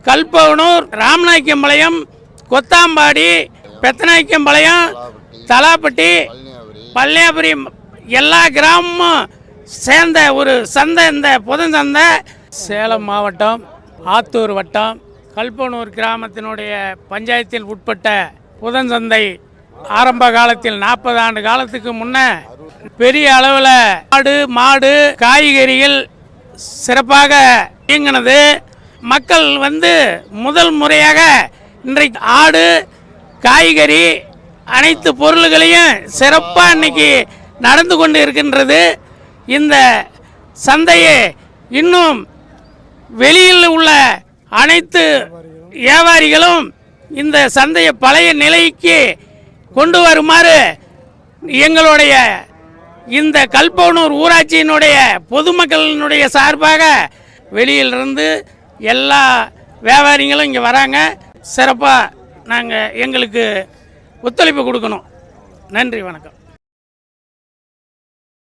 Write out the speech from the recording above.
கல்பவனூர், ராமநாயக்கம்பாளையம், கொத்தாம்பாடி, பெத்தநாயக்கம்பாளையம், தலாப்பட்டி, பள்ளியாபுரி எல்லா கிராமமும் சேர்ந்த ஒரு சந்தை இந்த புதஞ்சந்தை. சேலம் மாவட்டம் ஆத்தூர் வட்டம் கல்பவனூர் கிராமத்தினுடைய பஞ்சாயத்தில் உட்பட்ட புதஞ்சந்தை ஆரம்ப காலத்தில் 40 ஆண்டு காலத்துக்கு முன்ன பெரிய அளவில் ஆடு மாடு காய்கறிகள் சிறப்பாக இயங்கினது. மக்கள் முதல் முறையாக இன்றைக்கு ஆடு காய்கறி அனைத்து பொருள்களையும் சிறப்பாக இன்னைக்கு நடந்து கொண்டு இருக்கின்றது. இந்த சந்தையை இன்னும் வெளியில் உள்ள அனைத்து வியாபாரிகளும் இந்த சந்தையை பழைய நிலைக்கு கொண்டு வருமாறு எங்களுடைய இந்த கல்பவனூர் ஊராட்சியினுடைய பொதுமக்களினுடைய சார்பாக வெளியிலிருந்து எல்லா வியாபாரிகளும் இங்கே வராங்க. சிறப்பாக நாங்கள் எங்களுக்கு ஒத்துழைப்பு கொடுக்கணும். நன்றி, வணக்கம்.